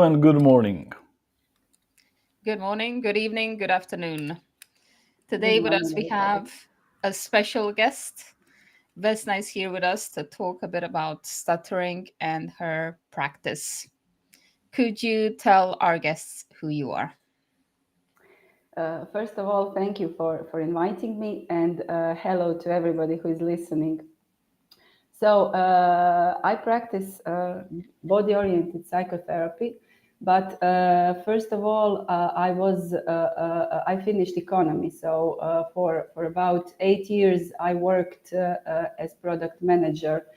and good morning. Good morning, good evening, good afternoon. Good Today with morning, us we everybody. have a special guest. Vesna is here with us to talk a bit about stuttering and her practice. Could you tell our guests who you are? First of all, thank you for inviting me, and hello to everybody who is listening. So, I practice body-oriented psychotherapy, but first of all, I finished economy. So, for about 8 years, I worked as product manager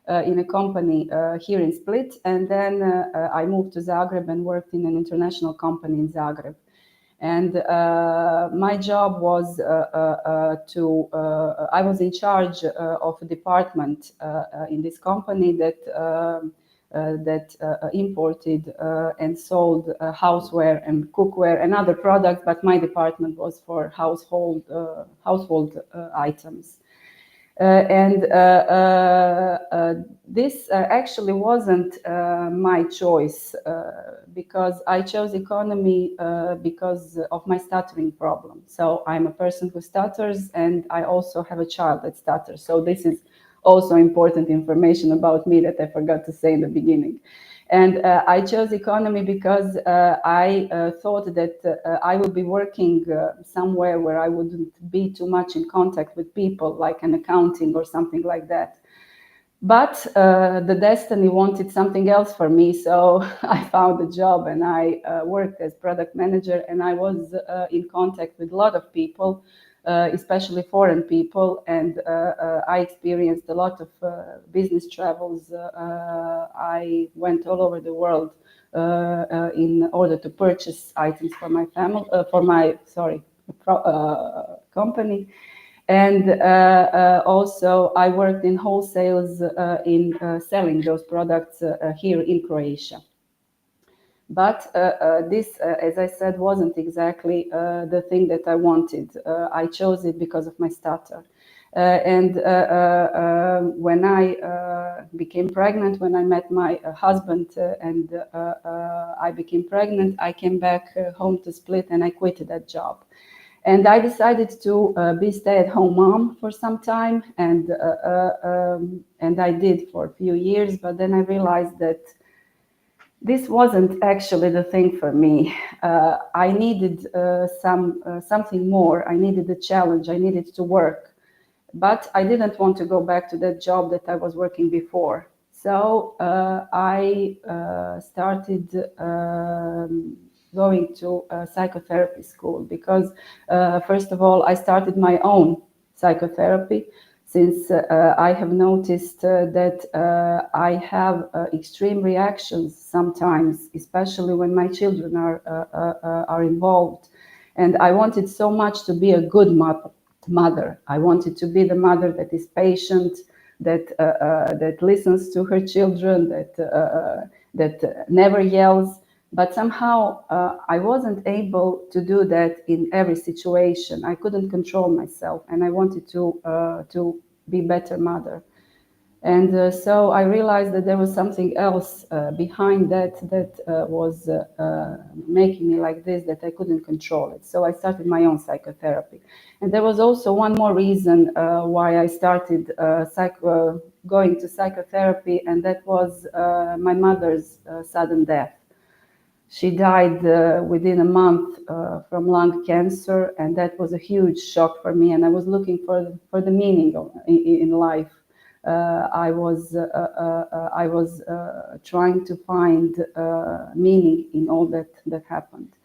in a company here in Split, and then I moved to Zagreb and worked in an international company in Zagreb. And my job was I was in charge of a department in this company that imported and sold houseware and cookware and other products, but my department was for household items. And this actually wasn't my choice because I chose economy because of my stuttering problem. So I'm a person who stutters, and I also have a child that stutters. So this is also important information about me that I forgot to say in the beginning. And I chose economy because I thought that I would be working somewhere where I wouldn't be too much in contact with people, like an accounting or something like that. But the destiny wanted something else for me, so I found a job and I worked as product manager, and I was in contact with a lot of people, especially foreign people, and I experienced a lot of business travels. I went all over the world in order to purchase items for my family, company. And also, I worked in wholesales in selling those products here in Croatia. But this, as I said, wasn't exactly the thing that I wanted. I chose it because of my stutter. And when I became pregnant, when I met my husband and I became pregnant, I came back home to Split and I quit that job. And I decided to be stay-at-home mom for some time, and I did for a few years. But then I realized that this wasn't actually the thing for me. I needed something more. I needed a challenge. I needed to work, but I didn't want to go back to that job that I was working before. So I started going to psychotherapy school because, first of all, I started my own psychotherapy since I have noticed that I have extreme reactions sometimes, especially when my children are involved. And I wanted so much to be a good mother. I wanted to be the mother that is patient, that listens to her children, that never yells. But somehow I wasn't able to do that in every situation. I couldn't control myself, and I wanted to be better mother. And so I realized that there was something else behind that was making me like this, that I couldn't control it. So I started my own psychotherapy. And there was also one more reason why I started going to psychotherapy, and that was my mother's sudden death. She died within a month from lung cancer, and that was a huge shock for me. And I was looking for the meaning in life. I was trying to find meaning in all that happened.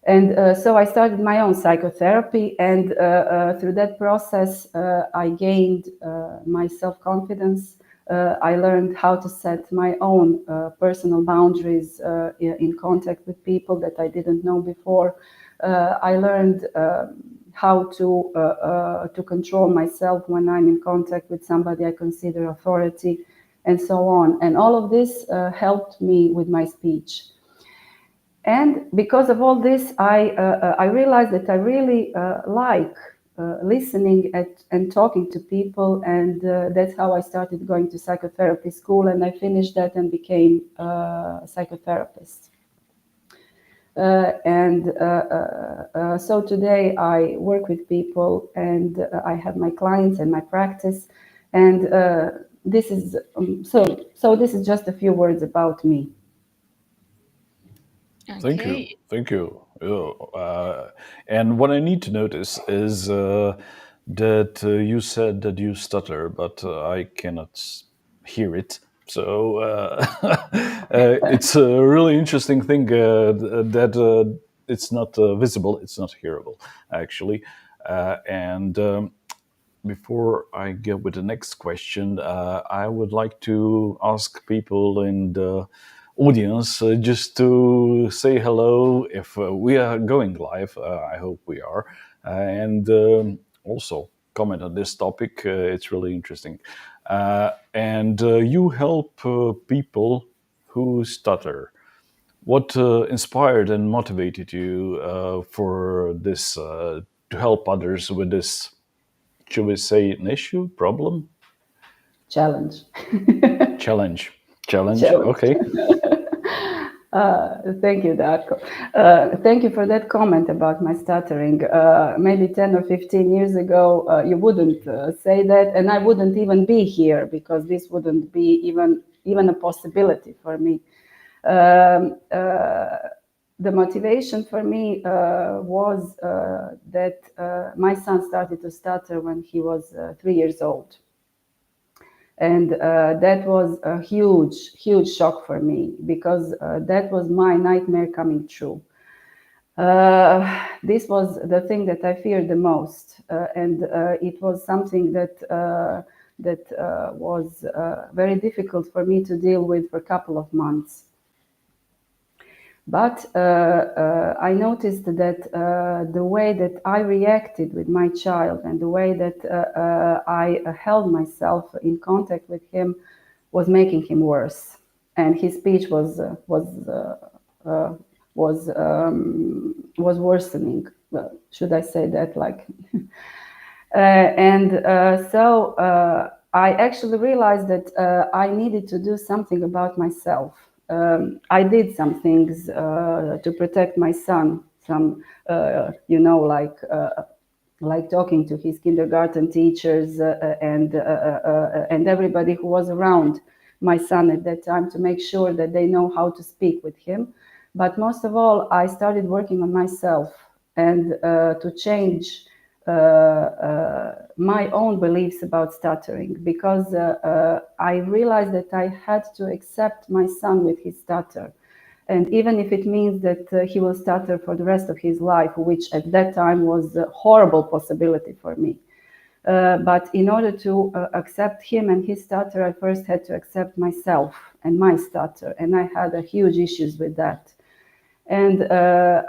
And so I started my own psychotherapy, and through that process, I gained my self-confidence. I learned how to set my own personal boundaries in contact with people that I didn't know before. I learned how to control myself when I'm in contact with somebody I consider authority, and so on. And all of this helped me with my speech. And because of all this, I realized that I really like listening and talking to people, and that's how I started going to psychotherapy school, and I finished that and became a psychotherapist. So today I work with people, and I have my clients and my practice, and this is so this is just a few words about me. Thank you. Okay. Thank you. Yeah, and what I need to notice is that you said that you stutter, but I cannot hear it. So it's a really interesting thing that it's not visible, it's not hearable, actually. And Before I get with the next question, I would like to ask people in the audience just to say hello if we are going live. I hope we are. And Also comment on this topic. It's really interesting. And You help people who stutter. What inspired and motivated you for this, to help others with this, should we say, an issue, problem, Challenge. challenge? Challenge. Challenge. Okay. Thank you, Darko. Thank you for that comment about my stuttering. Maybe 10 or 15 years ago, you wouldn't say that, and I wouldn't even be here because this wouldn't be even a possibility for me. The motivation for me was that my son started to stutter when he was 3 years old. And that was a huge shock for me because that was my nightmare coming true. This was the thing that I feared the most, and it was something that was very difficult for me to deal with for a couple of months. But I noticed that the way that I reacted with my child and the way that I held myself in contact with him was making him worse, and his speech was worsening. Should I say that? Like, I actually realized that I needed to do something about myself. I did some things to protect my son. Some, like talking to his kindergarten teachers and everybody who was around my son at that time to make sure that they know how to speak with him. But most of all, I started working on myself and to change my own beliefs about stuttering, because I realized that I had to accept my son with his stutter. And even if it means that he will stutter for the rest of his life, which at that time was a horrible possibility for me. But in order to accept him and his stutter, I first had to accept myself and my stutter. And I had huge issues with that. And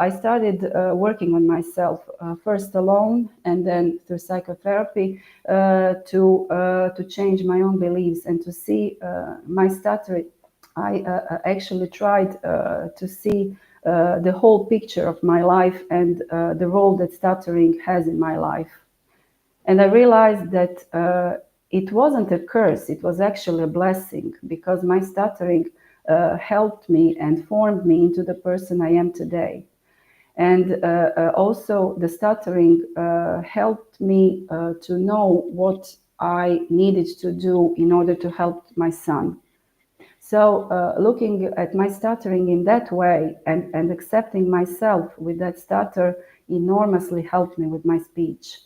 I started working on myself, first alone and then through psychotherapy, to change my own beliefs and to see my stutter. I actually tried to see the whole picture of my life and the role that stuttering has in my life. And I realized that it wasn't a curse, it was actually a blessing, because my stuttering helped me and formed me into the person I am today. And also the stuttering helped me to know what I needed to do in order to help my son. So looking at my stuttering in that way and accepting myself with that stutter enormously helped me with my speech.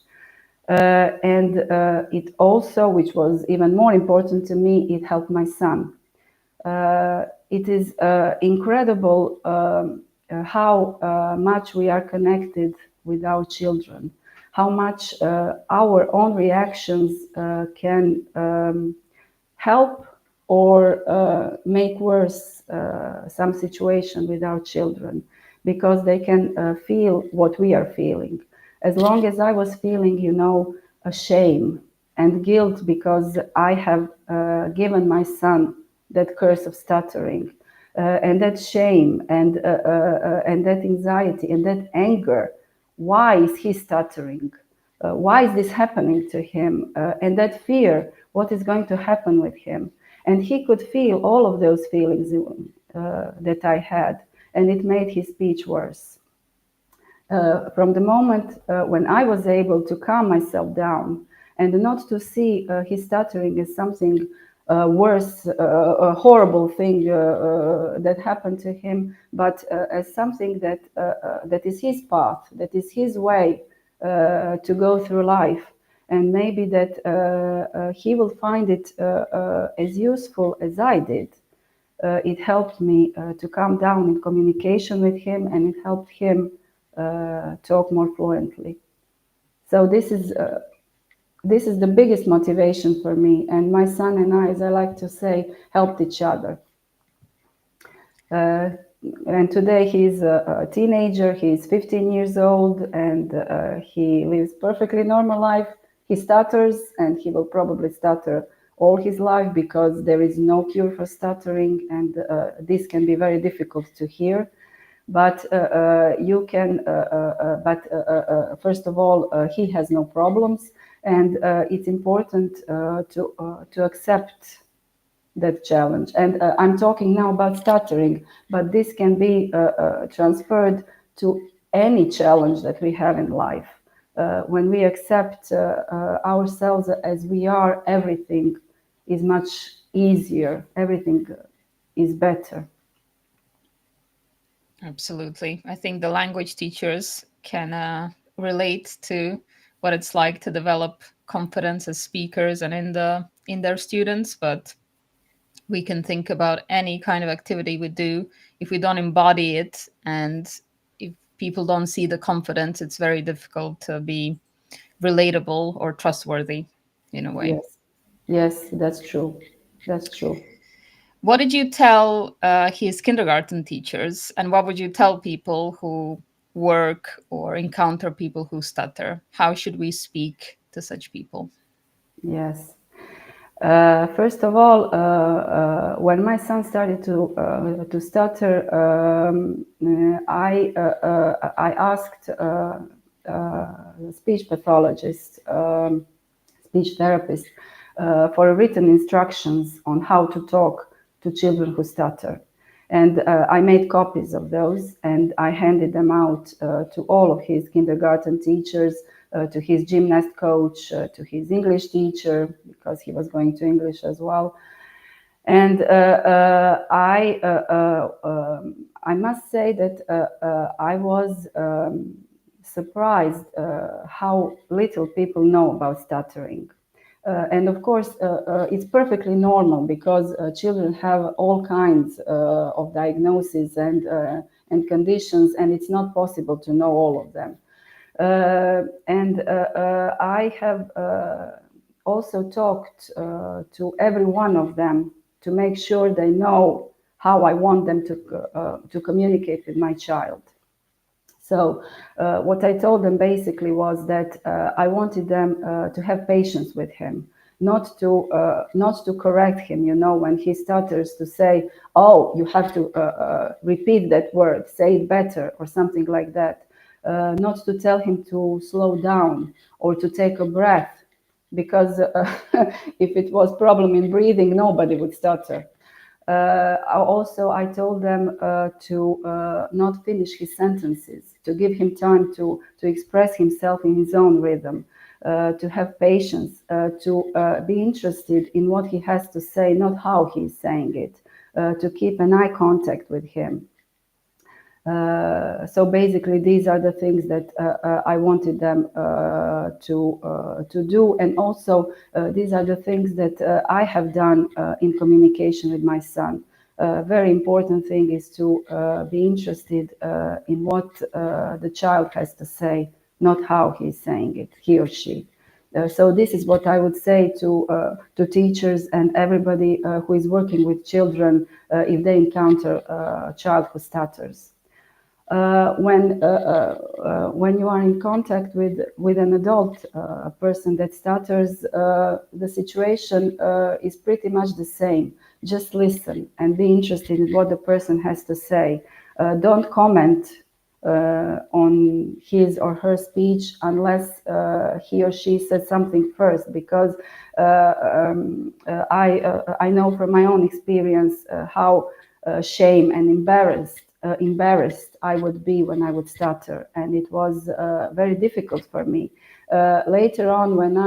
And it also, which was even more important to me, it helped my son. It is incredible how much we are connected with our children, how much our own reactions can help or make worse some situation with our children, because they can feel what we are feeling. As long as I was feeling, a shame and guilt because I have given my son that curse of stuttering, and that shame and that anxiety and that anger. Why is he stuttering? Why is this happening to him? And that fear, what is going to happen with him? And he could feel all of those feelings that I had. and it made his speech worse. From the moment when I was able to calm myself down and not to see his stuttering as something worse, a horrible thing that happened to him, but as something that is his path, that is his way to go through life. And maybe that he will find it as useful as I did. It helped me to calm down in communication with him, and it helped him talk more fluently. So this is the biggest motivation for me. And my son and I, as I like to say, helped each other. And today he's a teenager. He's 15 years old, and he lives perfectly normal life. He stutters, and he will probably stutter all his life because there is no cure for stuttering, and this can be very difficult to hear. But you can. First of all, he has no problems, and it's important to accept that challenge. And I'm talking now about stuttering, but this can be transferred to any challenge that we have in life. When we accept ourselves as we are, everything is much easier. Everything is better. Absolutely. I think the language teachers can relate to what it's like to develop confidence as speakers and in their students, but we can think about any kind of activity we do. If we don't embody it and if people don't see the confidence, it's very difficult to be relatable or trustworthy in a way. Yes, that's true. That's true. What did you tell his kindergarten teachers, and what would you tell people who work or encounter people who stutter? How should we speak to such people? Yes. First of all, when my son started to stutter, I asked a speech pathologist, speech therapist, for written instructions on how to talk to children who stutter. And I made copies of those, and I handed them out to all of his kindergarten teachers, to his gymnast coach, to his English teacher, because he was going to English as well. And I must say that I was surprised how little people know about stuttering. And of course, it's perfectly normal because children have all kinds of diagnoses and conditions, and it's not possible to know all of them. I have also talked to every one of them to make sure they know how I want them to communicate with my child. So what I told them basically was that I wanted them to have patience with him, not to correct him, you know, when he stutters, to say, oh, you have to repeat that word, say it better, or something like that. Not to tell him to slow down or to take a breath, because if it was problem in breathing, nobody would stutter. Also, I told them to not finish his sentences, to give him time to express himself in his own rhythm, to have patience, to be interested in what he has to say, not how he's saying it, to keep an eye contact with him. So basically, these are the things that I wanted them to do, and also these are the things that I have done in communication with my son. Very important thing is to be interested in what the child has to say, not how he's saying it, he or she. So this is what I would say to teachers and everybody who is working with children if they encounter a child who stutters. When you are in contact with an adult, a person that stutters, the situation is pretty much the same. Just listen and be interested in what the person has to say. Don't comment on his or her speech unless he or she says something first, because I know from my own experience how shame and embarrassed embarrassed I would be when I would stutter, and it was very difficult for me. Later on, when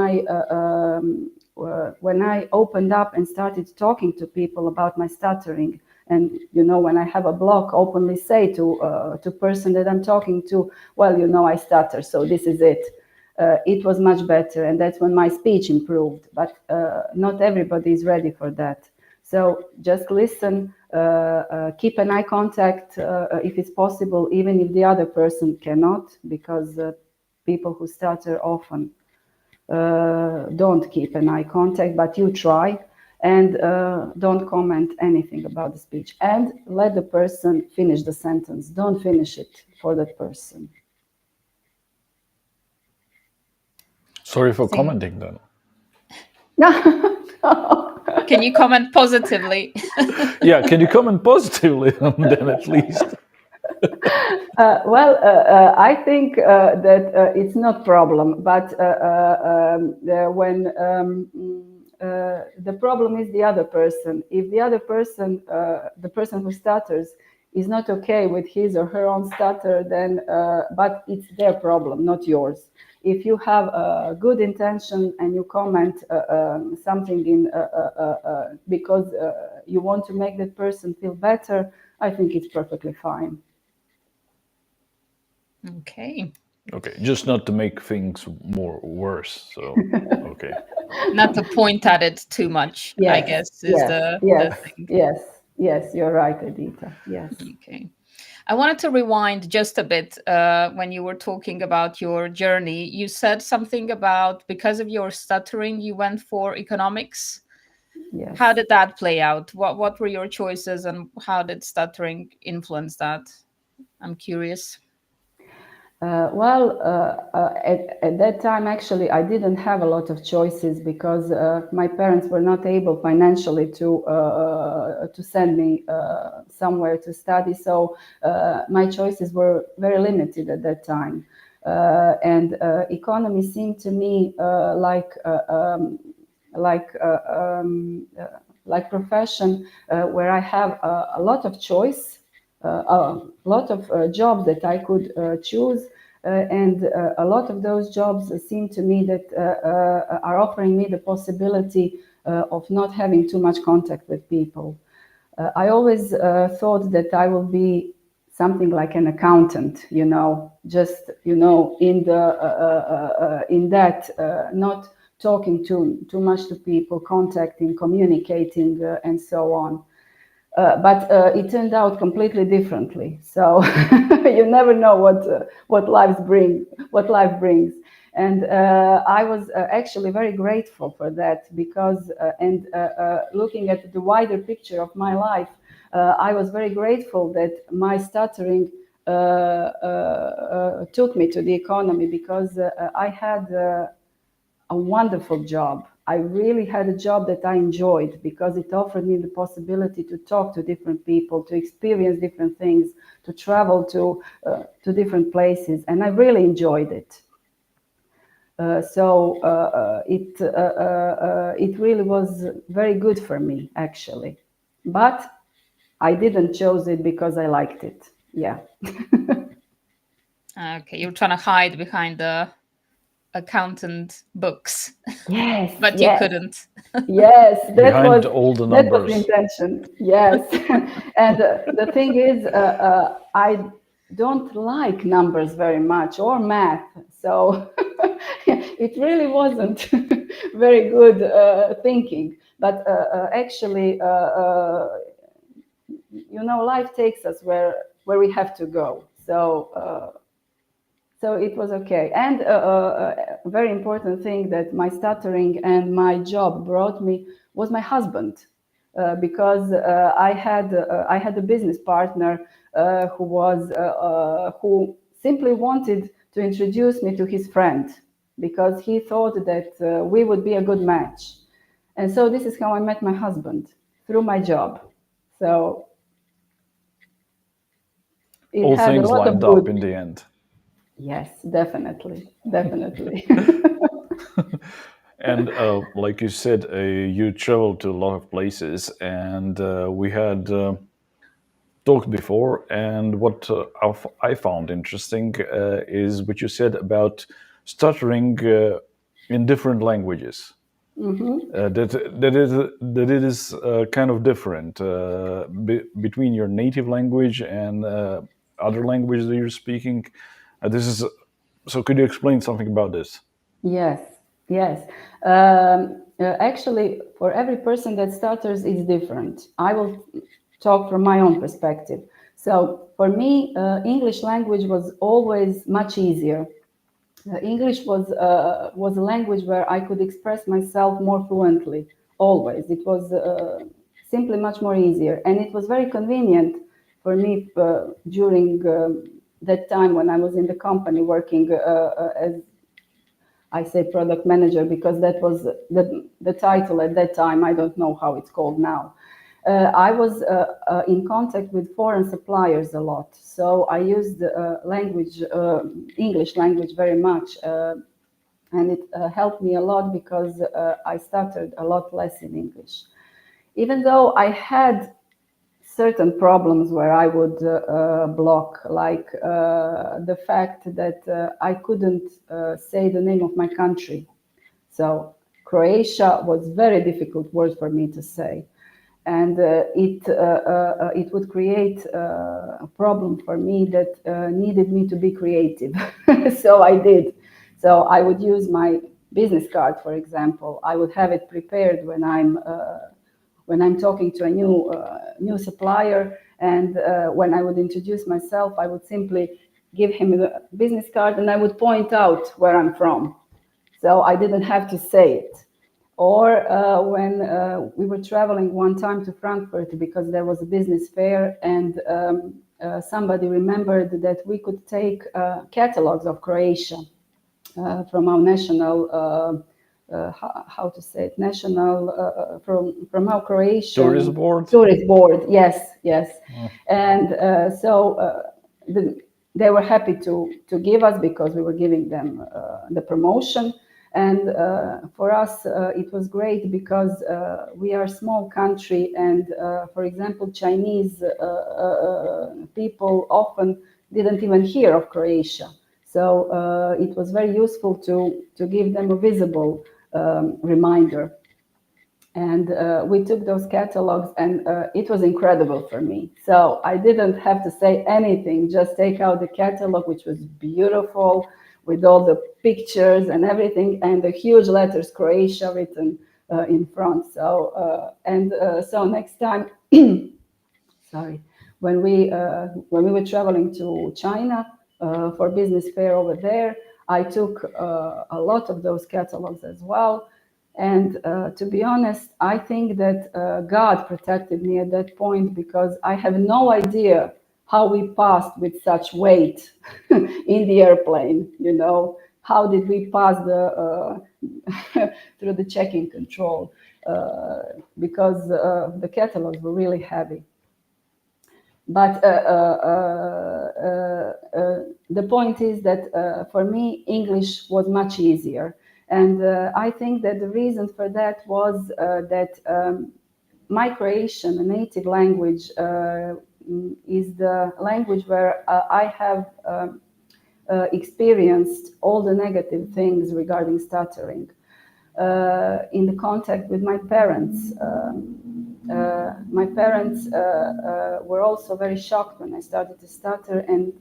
I opened up and started talking to people about my stuttering, and when I have a block, openly say to person that I'm talking to, well, I stutter, so this is it. It was much better, and that's when my speech improved. But not everybody is ready for that. So just listen, keep an eye contact if it's possible, even if the other person cannot, because people who stutter often don't keep an eye contact, but you try, and don't comment anything about the speech, and let the person finish the sentence. Don't finish it for that person. Sorry for commenting then. Can you comment positively? Yeah, can you comment positively then at least? I think that it's not problem, but when the problem is the other person. If the other person, the person who stutters, is not okay with his or her own stutter, then but it's their problem, not yours. If you have a good intention and you comment something in because you want to make that person feel better, I think it's perfectly fine. Okay. Okay, just not to make things more worse. So, okay. Not to point at it too much, Yes, I guess, is the thing. Yes, you're right, Edita. Yes. Okay. I wanted to rewind just a bit when you were talking about your journey. You said something about because of your stuttering, you went for economics. Yes. How did that play out? What were your choices, and how did stuttering influence that? I'm curious. At that time, actually, I didn't have a lot of choices because my parents were not able financially to send me somewhere to study. So my choices were very limited at that time. And economy seemed to me like profession where I have a lot of choice, a lot of jobs that I could choose, and a lot of those jobs seem to me that are offering me the possibility of not having too much contact with people. I always thought that I will be something like an accountant, just in that not talking too much to people, contacting, communicating, and so on. But it turned out completely differently. So you never know what life brings. And I was actually very grateful for that because, looking at the wider picture of my life, I was very grateful that my stuttering took me to the economy because I had a wonderful job. I really had a job that I enjoyed because it offered me the possibility to talk to different people, to experience different things, to travel to different places, and I really enjoyed it. It really was very good for me, actually. But I didn't choose it because I liked it. Yeah. Okay, you're trying to hide behind the accountant books. Yes. But yes. you couldn't. Yes, Behind all the that was the numbers. intention. Yes, and the thing is, I don't like numbers very much or math, so it really wasn't very good thinking. But actually, life takes us where we have to go. So it was okay. And a very important thing that my stuttering and my job brought me was my husband, because I had a business partner who simply wanted to introduce me to his friend because he thought that we would be a good match. And so this is how I met my husband, through my job. So it All had a things lot of lined up good. in the end. Yes, definitely. And like you said, you traveled to a lot of places, and we had talked before, and what I found interesting is what you said about stuttering in different languages. That it is kind of different between your native language and other languages that you're speaking. This is so. Could you explain something about this? Yes, yes. Actually, for every person that stutters, it's different. I will talk from my own perspective. So, for me, English language was always much easier. English was a language where I could express myself more fluently. Always, it was simply much more easier, and it was very convenient for me during that time when I was in the company working as I say product manager because that was the title at that time. I don't know how it's called now. I was in contact with foreign suppliers a lot, so I used language, English language, very much, and it helped me a lot because I stuttered a lot less in English. Even though I had certain problems where I would block, like the fact that I couldn't say the name of my country. So Croatia was very difficult word for me to say, and it would create a problem for me that needed me to be creative. So I did. So I would use my business card, for example. I would have it prepared when I'm talking to a new supplier, and when I would introduce myself, I would simply give him a business card and I would point out where I'm from. So I didn't have to say it. Or when we were traveling one time to Frankfurt because there was a business fair, and somebody remembered that we could take catalogs of Croatia from our national how to say it, national from our Croatian tourist board. Yes, yes. And they were happy to give us because we were giving them the promotion. And for us, it was great because we are a small country, and for example, Chinese people often didn't even hear of Croatia. So it was very useful to give them a visible reminder. And we took those catalogs, and it was incredible for me. So I didn't have to say anything, just take out the catalog, which was beautiful, with all the pictures and everything, and the huge letters Croatia written in front. So so next time, sorry, when we were traveling to China for business fair over there, I took a lot of those catalogs as well. And to be honest, I think that God protected me at that point, because I have no idea how we passed with such weight in the airplane. You know, how did we pass through the checking control? Because the catalogs were really heavy. But the point is that for me, English was much easier. And I think that the reason for that was that my Croatian, a native language, is the language where I have experienced all the negative things regarding stuttering. In the contact with my parents. My parents were also very shocked when I started to stutter, and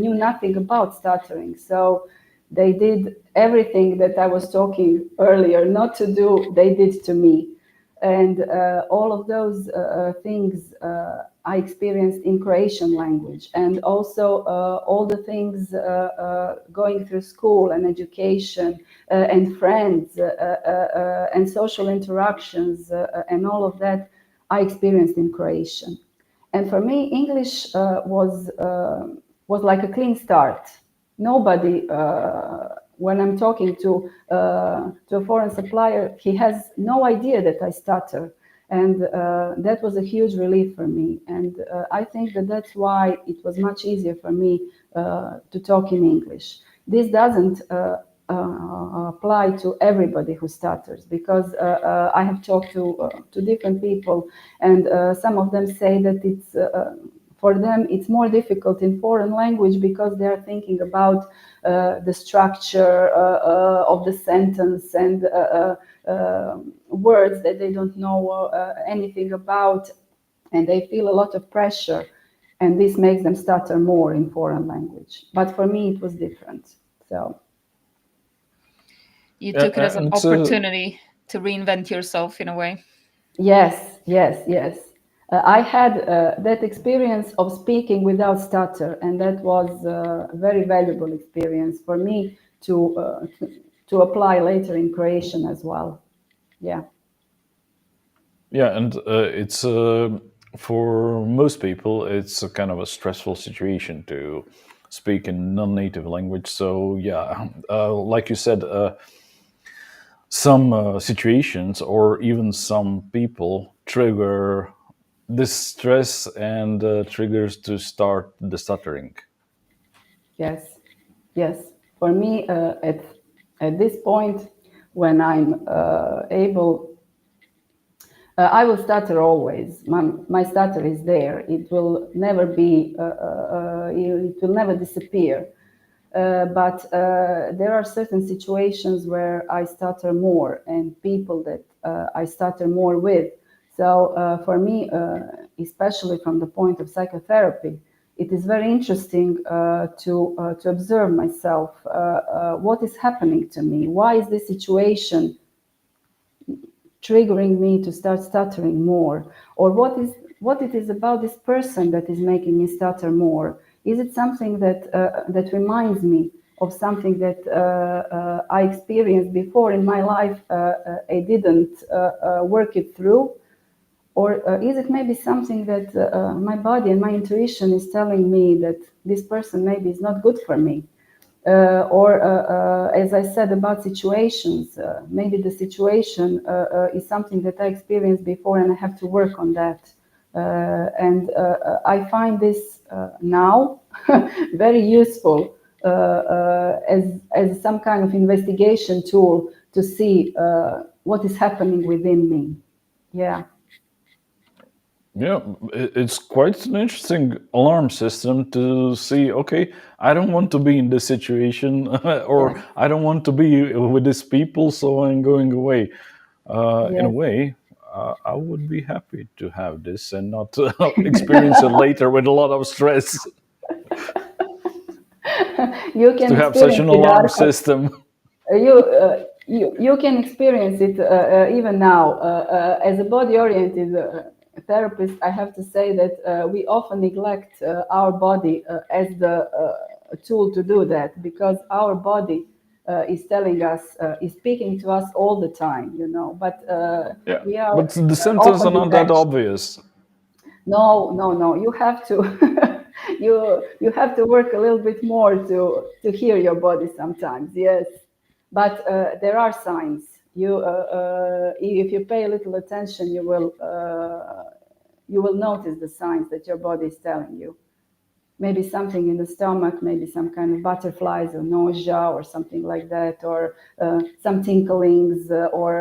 knew nothing about stuttering. So they did everything that I was talking earlier not to do, they did to me. And all of those things I experienced in Croatian language, and also all the things going through school and education and friends and social interactions and all of that I experienced in Croatian. And for me, English was like a clean start. Nobody, when I'm talking to a foreign supplier, he has no idea that I stutter. And that was a huge relief for me. And I think that that's why it was much easier for me to talk in English. This doesn't apply to everybody who stutters, because I have talked to different people, and some of them say that it's for them it's more difficult in foreign language because they are thinking about the structure of the sentence and words that they don't know anything about, and they feel a lot of pressure, and this makes them stutter more in foreign language. But for me, it was different. So You took it as an and opportunity to reinvent yourself in a way. yes, yes, yes. I had that experience of speaking without stutter, and that was a very valuable experience for me to apply later in Croatian as well. Yeah. yeah, and it's for most people, it's a kind of a stressful situation to speak in non-native language. So yeah, like you said, some situations or even some people trigger this stress and triggers to start the stuttering. Yes, yes. For me, at this point, when I'm able, I will stutter always. My stutter is there. It will never be. It will never disappear. But there are certain situations where I stutter more, and people that I stutter more with. So for me, especially from the point of psychotherapy, it is very interesting to observe myself. What is happening to me? Why is this situation triggering me to start stuttering more? Or what it is about this person that is making me stutter more? Is it something that reminds me of something that I experienced before in my life? I didn't work it through, or is it maybe something that my body and my intuition is telling me that this person maybe is not good for me? Or as I said about situations, maybe the situation is something that I experienced before and I have to work on that. And I find this now very useful as some kind of investigation tool to see what is happening within me. Yeah. Yeah, it's quite an interesting alarm system to see. Okay, I don't want to be in this situation, or Yes. I don't want to be with these people, so I'm going away. In a Yes. way, I would be happy to have this and not experience it later with a lot of stress. You can To have such experience an it, alarm Darko. system. You can experience it even now. As a body-oriented therapist, I have to say that we often neglect our body as the tool to do that, because our body is telling us, is speaking to us all the time, you know. But Yeah, we are but the symptoms are often not that detached. obvious. No, no, no. You have to you have to work a little bit more to hear your body sometimes. Yes, but there are signs. If you pay a little attention, you will notice the signs that your body is telling you. Maybe something in the stomach, maybe some kind of butterflies or nausea or something like that, or some tinklings, or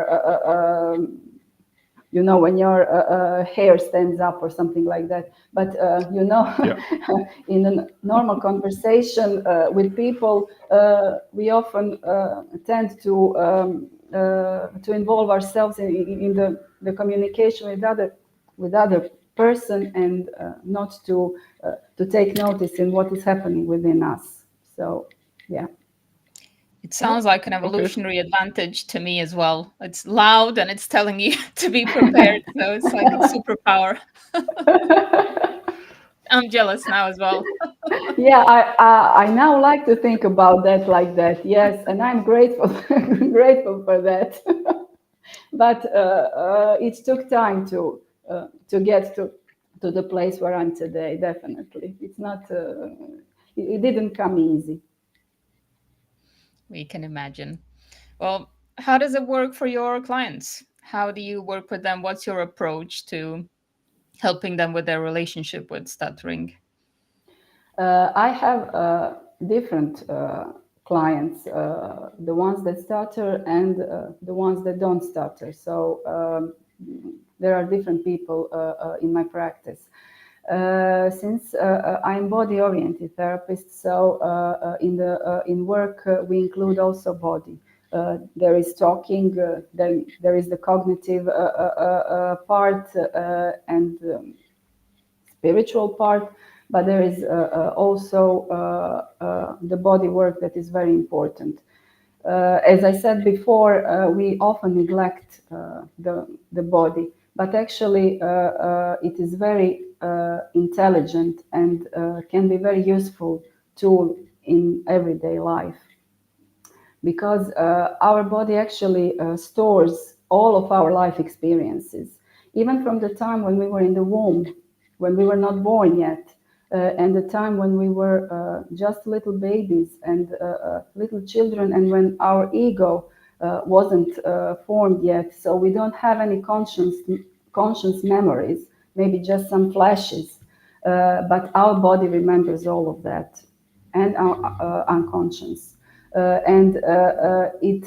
you know, when your hair stands up or something like that. But you know, Yeah, in a normal conversation with people, we often tend to involve ourselves in the communication with other person, and not to take notice in what is happening within us. So yeah. It yeah, sounds like an okay. evolutionary advantage to me as well. It's loud and it's telling you to be prepared. So it's like a superpower. I'm jealous now as well. Yeah, I now like to think about that like that. Yes, and I'm grateful grateful for that. But it took time to get to the place where I'm today. Definitely, it's not. It didn't come easy. We can imagine. Well, how does it work for your clients? How do you work with them? What's your approach to helping them with their relationship with stuttering? I have different clients, the ones that stutter and the ones that don't stutter. So there are different people in my practice. Since I'm body-oriented therapist, so in work we include also body. There is talking, there is the cognitive part and spiritual part, but there is also the body work that is very important. As I said before, we often neglect the body, but actually it is very intelligent and can be very useful tool in everyday life, because our body actually stores all of our life experiences, even from the time when we were in the womb, when we were not born yet, and the time when we were just little babies and little children, and when our ego wasn't formed yet. So we don't have any conscious memories, maybe just some flashes, but our body remembers all of that, and our unconscious. And it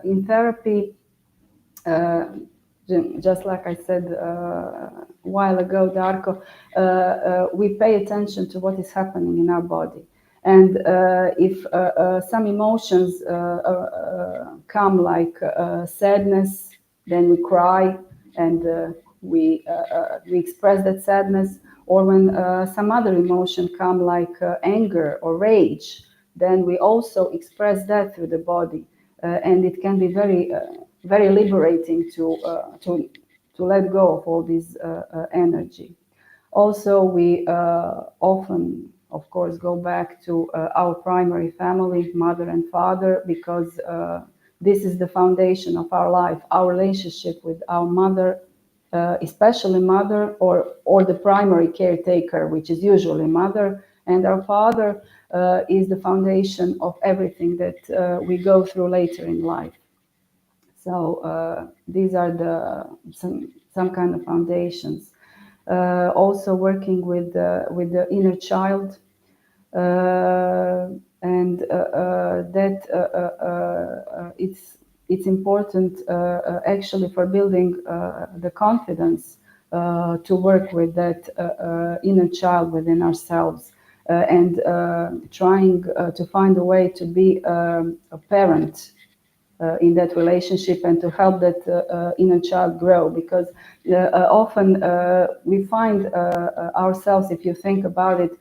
in therapy, just like I said a while ago, Darko, we pay attention to what is happening in our body. And if some emotions come, like sadness, then we cry and we express that sadness. Or when some other emotion come, like anger or rage, then we also express that through the body. And it can be very liberating to let go of all this energy. Also, we often, of course, go back to our primary family, mother and father, because this is the foundation of our life. Our relationship with our mother, especially mother, or the primary caretaker, which is usually mother, and our father is the foundation of everything that we go through later in life. So these are some kind of foundations. Also working with the inner child, and that it's important actually for building the confidence to work with that inner child within ourselves, and trying to find a way to be a parent in that relationship, and to help that inner child grow, because often we find ourselves, if you think about it,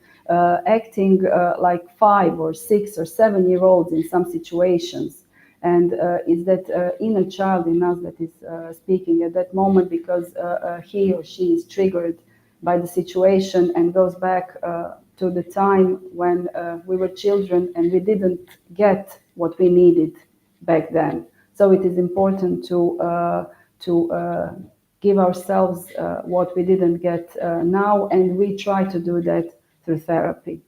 acting like 5 or 6 or 7-year-olds in some situations, and it's that inner child in us that is speaking at that moment, because he or she is triggered by the situation and goes back to the time when we were children and we didn't get what we needed back then. So it is important to give ourselves what we didn't get now, and we try to do that through therapy.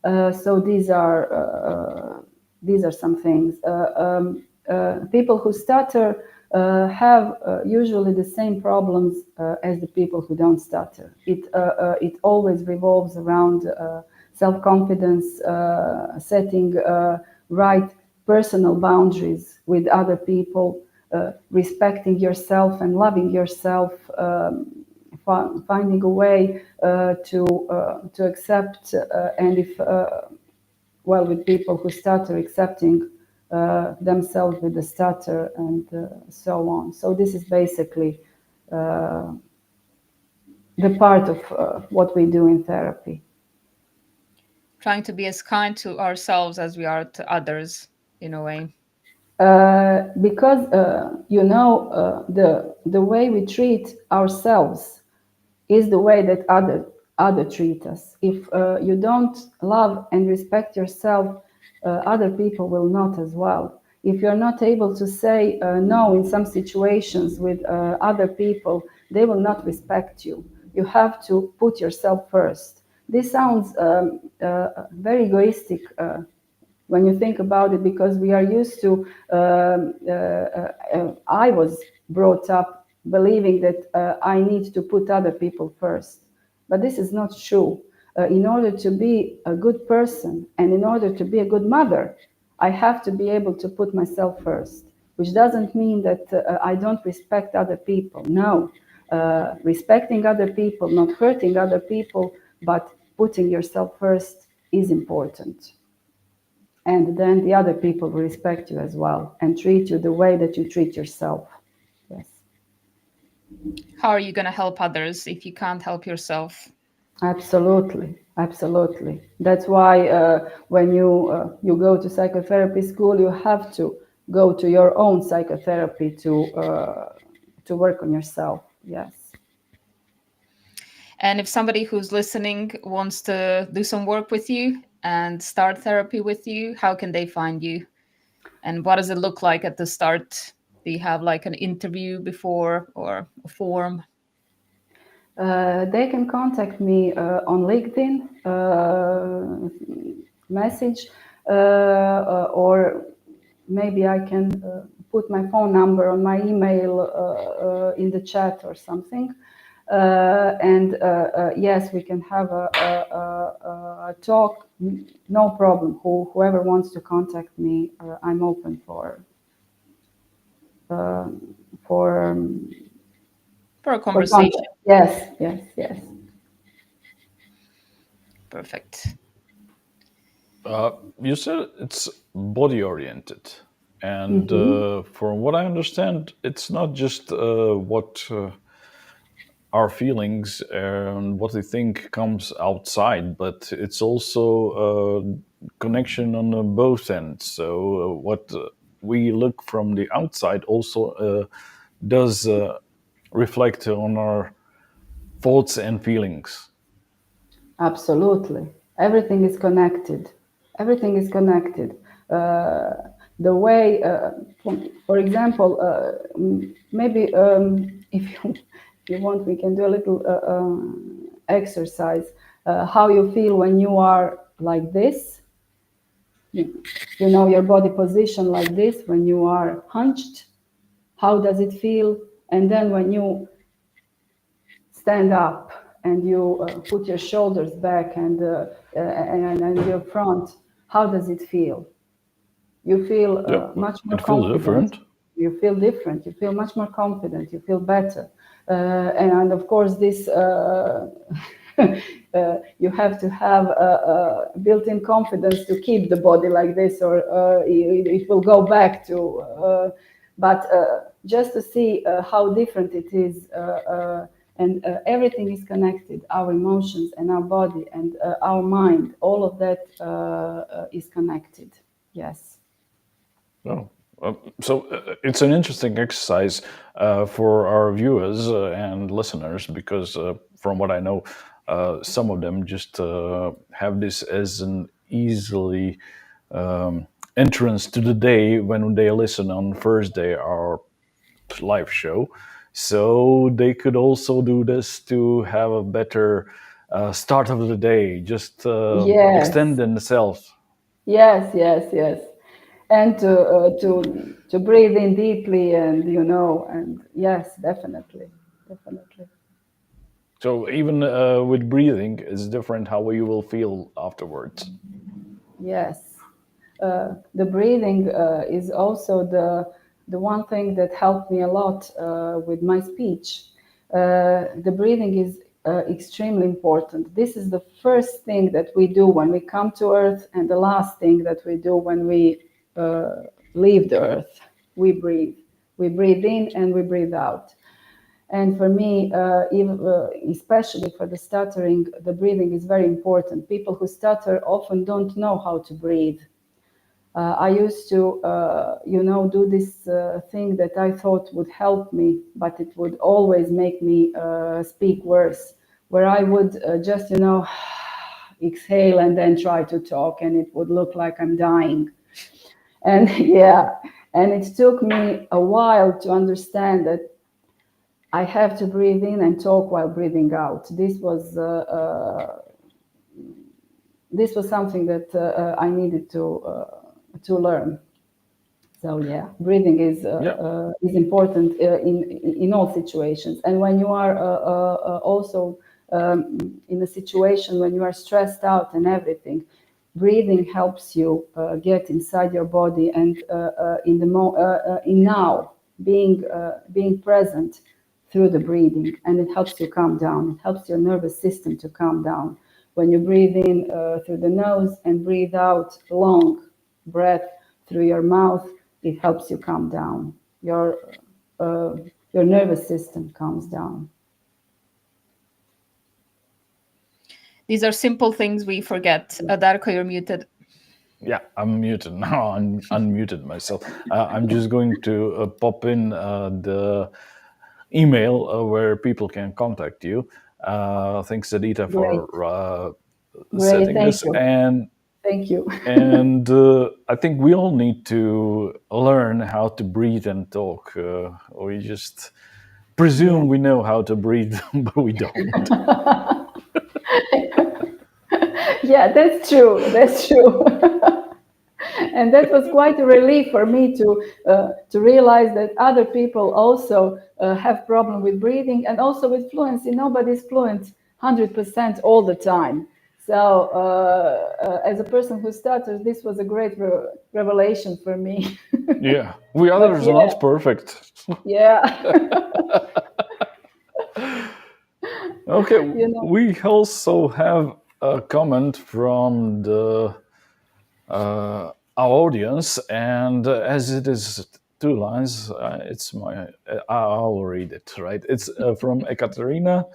So these are some things. People who stutter have usually the same problems as the people who don't stutter. It always revolves around self-confidence, setting right personal boundaries with other people, respecting yourself and loving yourself, finding a way to accept, and if with people who stutter, accepting themselves with the stutter, and so on. So this is basically the part of what we do in therapy. Trying to be as kind to ourselves as we are to others, in a way. Because the way we treat ourselves is the way that other treat us. If you don't love and respect yourself, other people will not as well. If you're not able to say no in some situations with other people, they will not respect you. You have to put yourself first. This sounds very egoistic when you think about it, because we are used to, I was brought up believing that I need to put other people first. But this is not true. in order to be a good person and in order to be a good mother, I have to be able to put myself first, which doesn't mean that I don't respect other people. No, respecting other people, not hurting other people, but putting yourself first is important. And then the other people will respect you as well and treat you the way that you treat yourself. Yes. How are you going to help others if you can't help yourself? Absolutely, absolutely. That's why when you go to psychotherapy school, you have to go to your own psychotherapy to work on yourself. Yes. And if somebody who's listening wants to do some work with you and start therapy with you, how can they find you? And what does it look like at the start? Do you have like an interview before or a form? They can contact me on LinkedIn, message, or maybe I can put my phone number on my email in the chat or something. And yes, we can have a talk. No problem. Whoever wants to contact me, I'm open for uh, for um, For a for conversation. contact. Yes, yes, yes. Perfect. You said it's body oriented, and from what I understand, it's not just what our feelings and what we think comes outside, but it's also a connection on both ends. So what we look from the outside also does reflect on our thoughts and feelings. Absolutely. Everything is connected. Everything is connected. Uh, the way, for example, maybe if you, if you want, we can do a little exercise. How you feel when you are like this, you know, your body position like this, when you are hunched, how does it feel? And then when you stand up and you put your shoulders back and your front, how does it feel? You feel Yep, much more it feels confident. different. You feel different. You feel much more confident. You feel better. And of course, this you have to have built-in confidence to keep the body like this, or it will go back to. But just to see how different it is. And everything is connected, our emotions and our body and our mind, all of that is connected. Yes. Oh, so it's an interesting exercise for our viewers and listeners because, from what I know, some of them just have this as an easily entrance to the day when they listen on Thursday our live show. So they could also do this to have a better start of the day, just extend Yes. themselves. Yes. Yes. Yes. And to breathe in deeply, and and yes, definitely, definitely. So even with breathing, it's different how you will feel afterwards. Yes. The breathing is also the one thing that helped me a lot with my speech. The breathing is extremely important. This is the first thing that we do when we come to Earth, and the last thing that we do when we leave the Earth. We breathe. We breathe in and we breathe out. And for me, especially for the stuttering, the breathing is very important. People who stutter often don't know how to breathe. I used to, do this thing that I thought would help me, but it would always make me speak worse, where I would just, exhale and then try to talk, and it would look like I'm dying. And yeah, and it took me a while to understand that I have to breathe in and talk while breathing out. This was something that I needed to learn. So yeah, breathing Yeah, is important in all situations. And when you are also in a situation when you are stressed out and everything. Breathing helps you get inside your body and in now, being present through the breathing, and it helps you calm down. It helps your nervous system to calm down. When you breathe in through the nose and breathe out long breath through your mouth, it helps you calm down. Your nervous system calms down. These are simple things we forget. Darko, you're muted. Yeah, I'm muted now. I'm unmuted myself. I'm just going to pop in the email where people can contact you. Thanks, Adita, for setting Thank this. you. And thank you. and I think we all need to learn how to breathe and talk. We just presume we know how to breathe, but we don't. Yeah, that's true. That's true. And that was quite a relief for me to realize that other people also have problem with breathing and also with fluency. Nobody's fluent 100% all the time. So as a person who stutters, this was a great revelation for me. Yeah, we others are not perfect. Yeah. Okay, we also have a comment from our audience, and as it is 2 lines, I'll read it, right? It's from Ekaterina,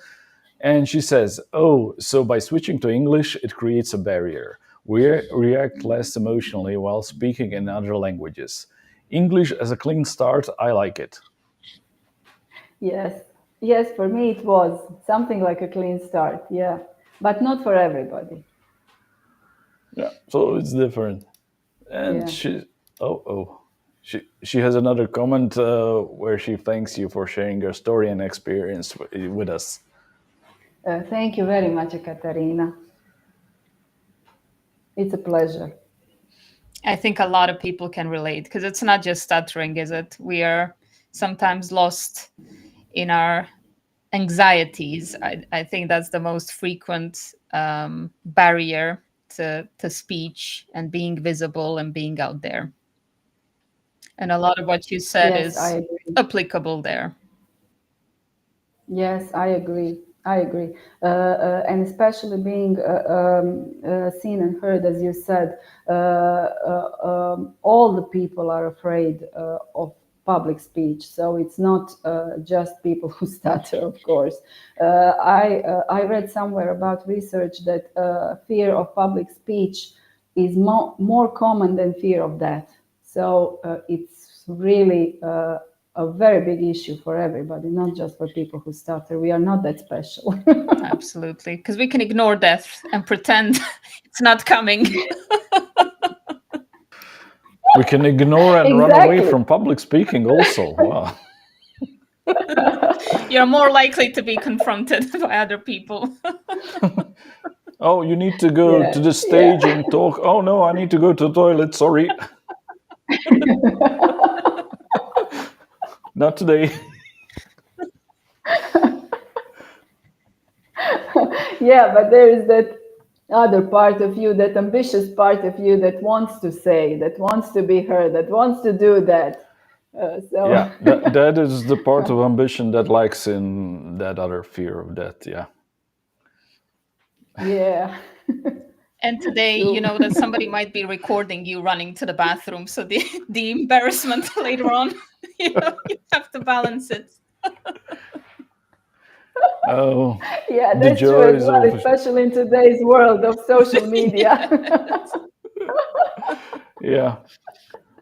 and she says, "Oh, so by switching to English, it creates a barrier. We react less emotionally while speaking in other languages. English as a clean start, I like it." Yes, for me it was something like a clean start, yeah, but not for everybody. Yeah, so it's different. And she has another comment where she thanks you for sharing your story and experience with us. Thank you very much, Katarina. It's a pleasure. I think a lot of people can relate because it's not just stuttering, is it? We are sometimes lost in our anxieties. I think that's the most frequent barrier to speech and being visible and being out there. And a lot of what you said is applicable there. Yes, I agree. And especially being seen and heard, as you said, all the people are afraid of public speech. So it's not just people who stutter, of course. I read somewhere about research that fear of public speech is more common than fear of death. So it's really a very big issue for everybody, not just for people who stutter. We are not that special. Absolutely, because we can ignore death and pretend it's not coming. We can ignore and run away from public speaking also. Wow. You're more likely to be confronted by other people. Oh, you need to go to the stage and talk. Oh no, I need to go to the toilet. Sorry. Not today. Yeah, but there is that other part of you, that ambitious part of you that wants to say, that wants to be heard, that wants to do that. Yeah, that is the part of ambition that likes in that other fear of death. Yeah. Yeah. And today, you know that somebody might be recording you running to the bathroom. So the embarrassment later on, you have to balance it. Oh, yeah, that's true as well, especially in today's world of social media. Yeah,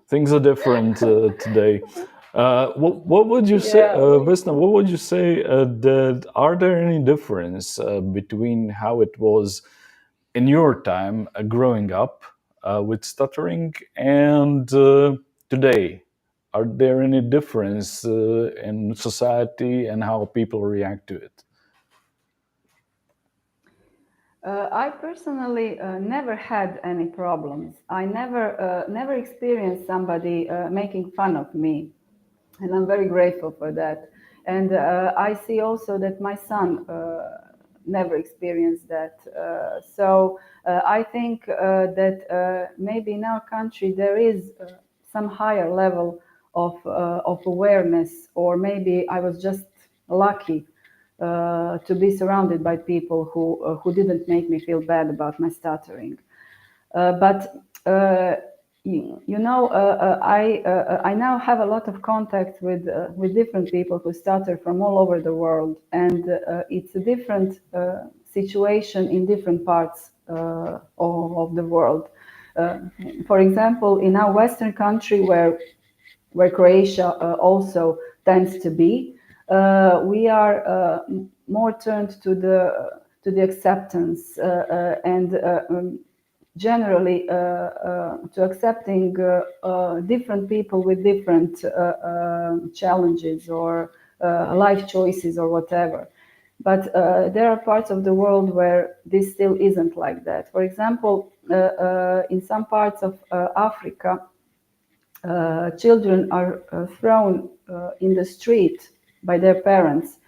things are different today. What would you say, Vesna? What would you say? Are there any difference between how it was in your time growing up with stuttering and today? Are there any difference in society and how people react to it? I personally never had any problems. I never experienced somebody making fun of me, and I'm very grateful for that. And I see also that my son never experienced that. So I think that maybe in our country there is some higher level of awareness, or maybe I was just lucky to be surrounded by people who didn't make me feel bad about my stuttering. But I now have a lot of contact with different people who stutter from all over the world, and it's a different situation in different parts of the world. For example, in our Western country, where Croatia also tends to be, we are more turned to the acceptance and generally to accepting different people with different challenges or life choices or whatever. But there are parts of the world where this still isn't like that. For example, in some parts of Africa, children are thrown in the street by their parents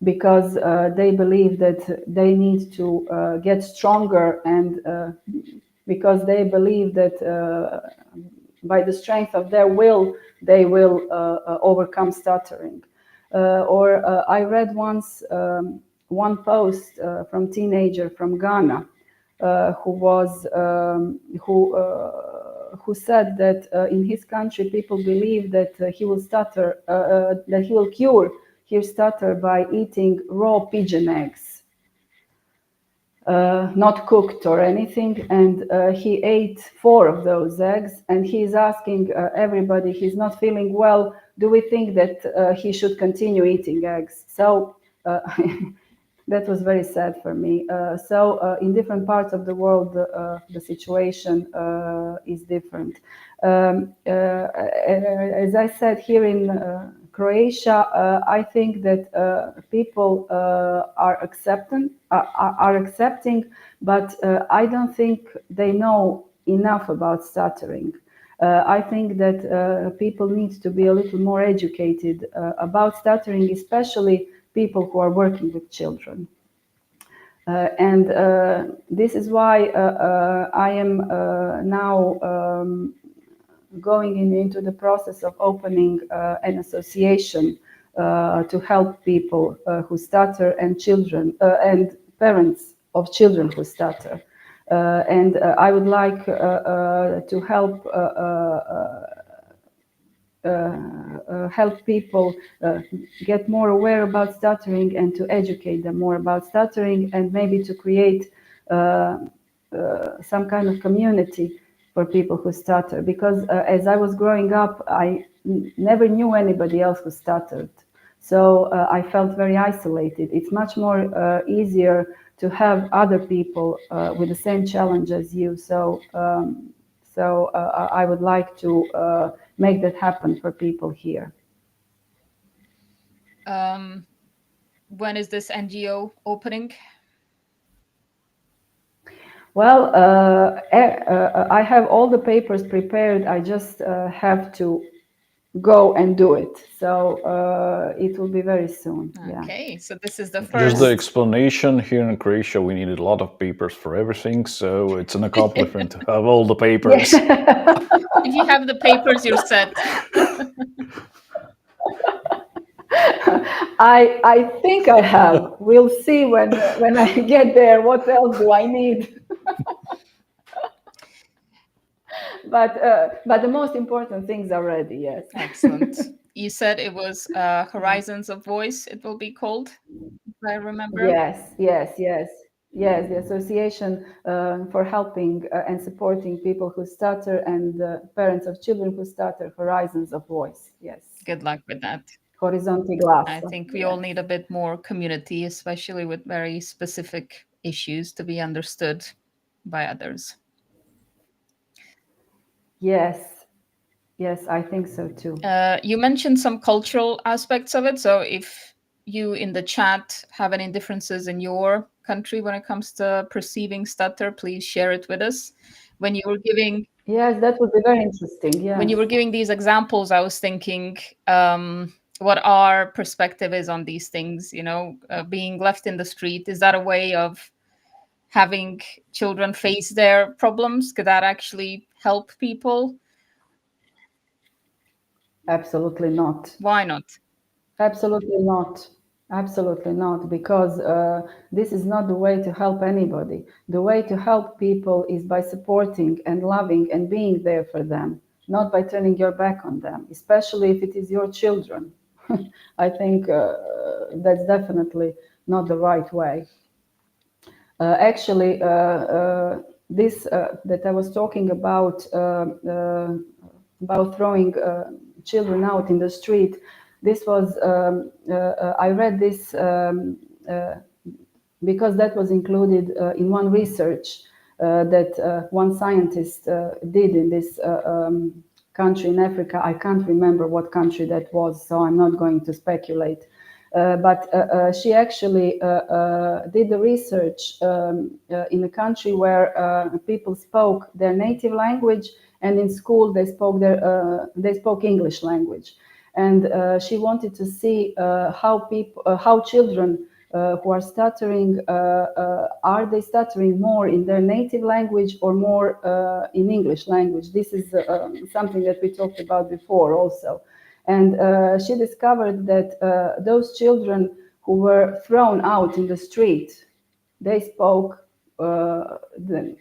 because they believe that they need to get stronger, and because they believe that by the strength of their will they will overcome stuttering. Or I read once one post from teenager from Ghana who said that in his country people believe that he will stutter, that he will cure his stutter by eating raw pigeon eggs, not cooked or anything. And he ate 4 of those eggs, and he's asking everybody, he's not feeling well, do we think that he should continue eating eggs? So that was very sad for me. So in different parts of the world, the situation is different. As I said, here in Croatia, I think that people are accepting, but I don't think they know enough about stuttering. I think that people need to be a little more educated about stuttering, especially people who are working with children. And this is why I am now going into the process of opening an association to help people who stutter, and children and parents of children who stutter. And I would like to help people get more aware about stuttering, and to educate them more about stuttering, and maybe to create some kind of community for people who stutter. Because as I was growing up, I never knew anybody else who stuttered. So I felt very isolated. It's much more easier to have other people with the same challenge as you. So I would like to make that happen for people here. When is this NGO opening? Well, I have all the papers prepared. I just have to go and do it. So it will be very soon. Okay, so this is the Just first. the explanation, here in Croatia, we needed a lot of papers for everything, so it's an accomplishment to have all the papers. If you have the papers, you're set. I think I have. We'll see when I get there. What else do I need? But the most important things are ready. Yes. Excellent. You said it was Horizons of Voice. It will be called, if I remember. Yes. The Association for helping and supporting people who stutter, and parents of children who stutter. Horizons of Voice. Yes. Good luck with that. Horizonti glas. I think we all need a bit more community, especially with very specific issues, to be understood by others. Yes, I think so too. You mentioned some cultural aspects of it. So if you in the chat have any differences in your country when it comes to perceiving stutter, please share it with us. When you were giving... Yes, that would be very interesting. Yes. When you were giving these examples, I was thinking what our perspective is on these things. Being left in the street, is that a way of having children face their problems? Could that actually help people? Absolutely not. Why not? Absolutely not. Absolutely not, because this is not the way to help anybody. The way to help people is by supporting and loving and being there for them, not by turning your back on them, especially if it is your children. I think that's definitely not the right way. Actually, this that I was talking about throwing children out in the street. This was I read this because that was included in one research that one scientist did in this country in Africa. I can't remember what country that was, so I'm not going to speculate. But she actually did the research in a country where people spoke their native language, and in school they spoke English language. And she wanted to see how children who are stuttering, are they stuttering more in their native language or more in English language? This is something that we talked about before also. And she discovered that those children who were thrown out in the street, they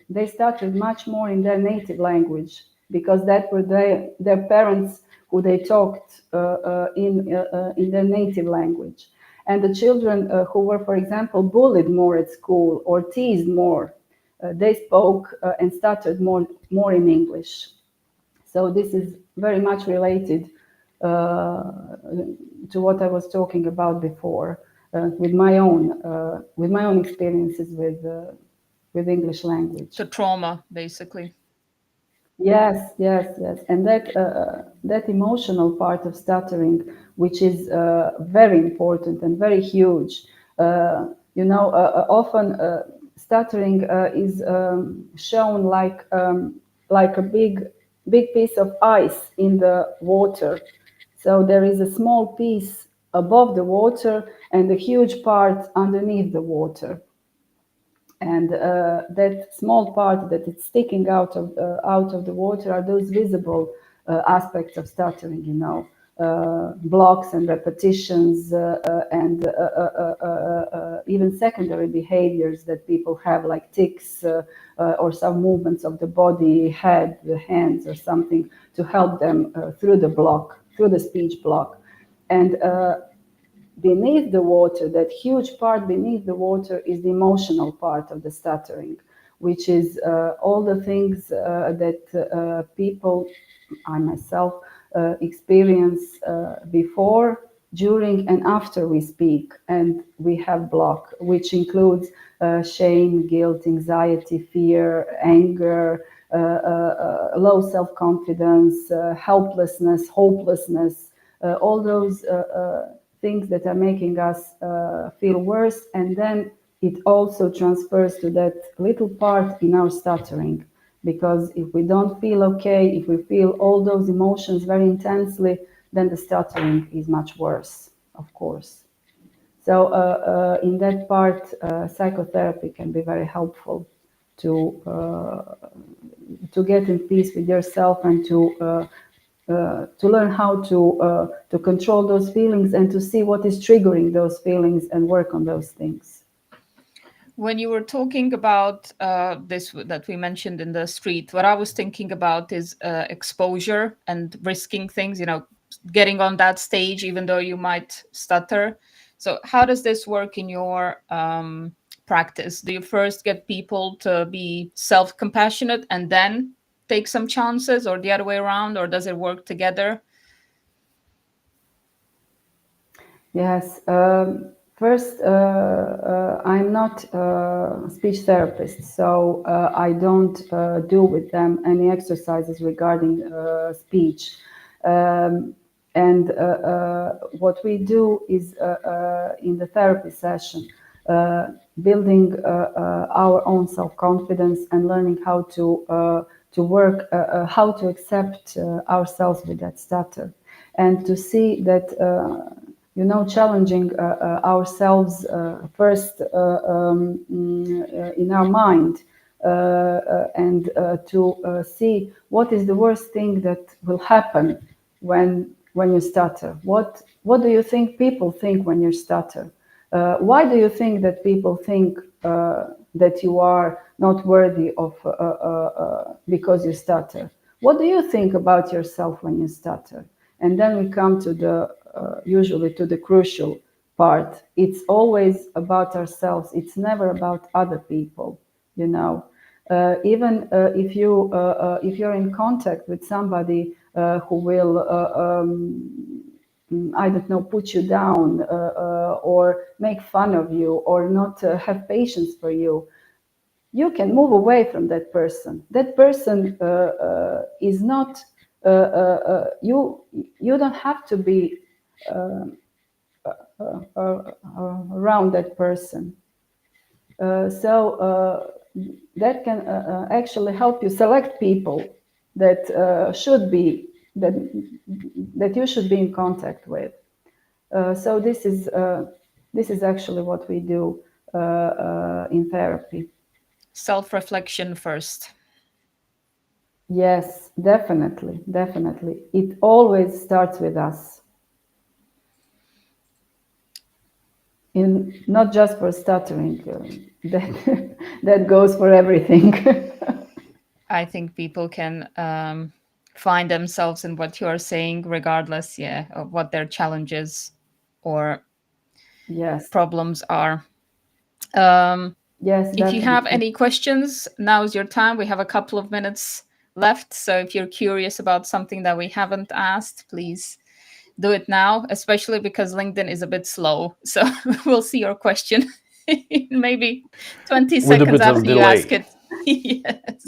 they stuttered much more in their native language, because that were their parents who they talked in their native language. And the children who were, for example, bullied more at school or teased more, they spoke and stuttered more in English. So this is very much related to what I was talking about before, with my own experiences with English language. The trauma, basically. Yes, yes, yes, and that emotional part of stuttering, which is very important and very huge. Often stuttering is shown like a big piece of ice in the water. So there is a small piece above the water and a huge part underneath the water. And that small part that is sticking out of the water are those visible aspects of stuttering, blocks and repetitions and even secondary behaviors that people have, like tics or some movements of the body, head, the hands, or something to help them through the speech block. And beneath the water, that huge part beneath the water, is the emotional part of the stuttering, which is all the things that people, I myself, experience before, during, and after we speak and we have block, which includes shame, guilt, anxiety, fear, anger, low self-confidence, helplessness, hopelessness, all those things that are making us feel worse. And then it also transfers to that little part in our stuttering, because if we don't feel okay, if we feel all those emotions very intensely, then the stuttering is much worse, of course. So in that part, psychotherapy can be very helpful to get in peace with yourself and to learn how to control those feelings and to see what is triggering those feelings and work on those things. When you were talking about this that we mentioned in the street, what I was thinking about is exposure and risking things, getting on that stage even though you might stutter. So how does this work in your practice? Do you first get people to be self-compassionate and then take some chances, or the other way around, or does it work together? Yes. First, I'm not a speech therapist, so I don't do with them any exercises regarding speech. And what we do is in the therapy session, building our own self-confidence and learning how to work, how to accept ourselves with that stutter. and to see that challenging ourselves first in our mind, and to see what is the worst thing that will happen when you stutter. What do you think people think when you stutter? Why do you think that people think that you are not worthy of because you stutter? What do you think about yourself when you stutter? And then we come to the usually to the crucial part. It's always about ourselves. It's never about other people. You know, even if you're in contact with somebody who will I don't know, put you down or make fun of you or not have patience for you, you can move away from that person. That person is not you. You don't have to be around that person. So that can actually help you select people that should be that you should be in contact with. So this is actually what we do in therapy. Self-reflection first. Yes, definitely, definitely. It always starts with us. In not just for stuttering, that that goes for everything. I think people can find themselves in what you are saying, regardless, yeah, of what their challenges or Yes, problems are. Um, yes, if you have definitely. any questions, now's your time. We have a couple of minutes left. So if you're curious about something that we haven't asked, please do it now, especially because LinkedIn is a bit slow. So we'll see your question in maybe 20 with a seconds bit of after you ask delay. it. Yes.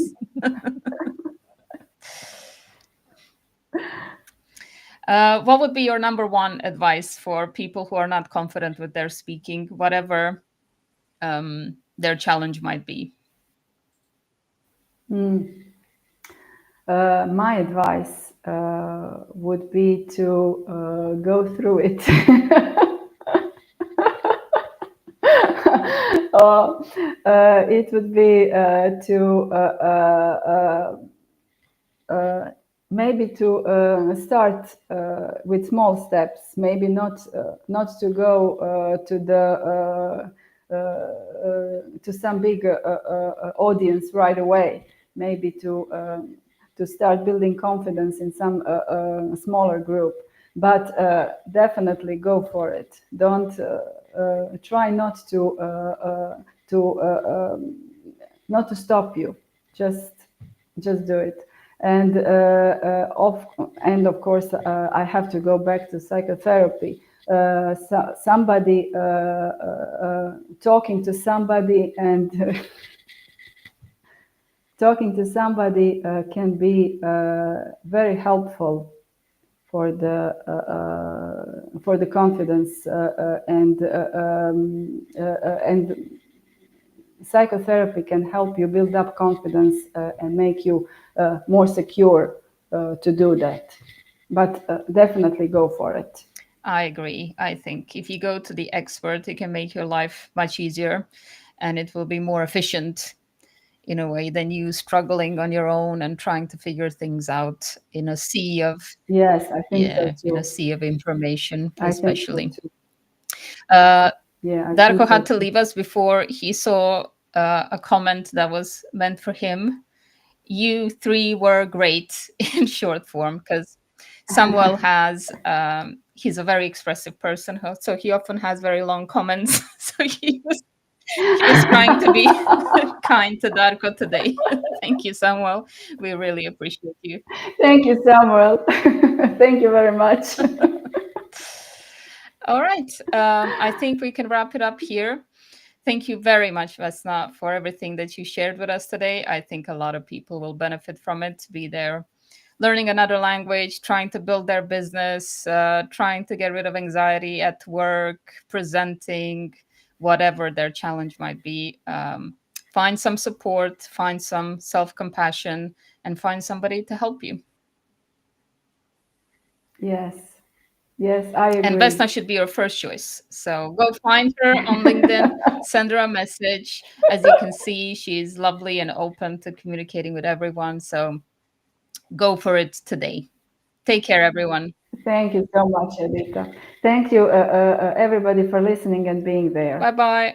What would be your number one advice for people who are not confident with their speaking, whatever their challenge might be? My advice would be to go through it. Or it would be to maybe to start with small steps. Maybe not to go to some big audience right away. Maybe to start building confidence in some smaller group. But definitely go for it. Don't try not to stop you. Just do it. And of course, I have to go back to psychotherapy. Somebody talking to somebody and talking to somebody can be very helpful for the confidence and psychotherapy can help you build up confidence and make you more secure to do that. But definitely go for it. I agree. I think if you go to the expert, it can make your life much easier and it will be more efficient in a way than you struggling on your own and trying to figure things out in a sea of, Yes, I think so yeah, in a too. sea of information, I think so especially. too. Uh, Yeah, I think Darko so had to too. leave us before he saw a comment that was meant for him. You three were great in short form because Samuel has he's a very expressive person, so he often has very long comments. So he was trying to be kind to Darko today. Thank you, Samuel. We really appreciate you. Thank you, Samuel. Thank you very much. All right. I think we can wrap it up here. Thank you very much, Vesna, for everything that you shared with us today. I think a lot of people will benefit from it, be there learning another language, trying to build their business, trying to get rid of anxiety at work, presenting, whatever their challenge might be. Find some support, find some self compassion, and find somebody to help you. Yes, Yes, I And agree. Vesna should be your first choice. So go find her on LinkedIn, send her a message. As you can see, she's lovely and open to communicating with everyone. So go for it today. Take care, everyone. Thank you so much, Edita. Thank you, everybody, for listening and being there. Bye bye.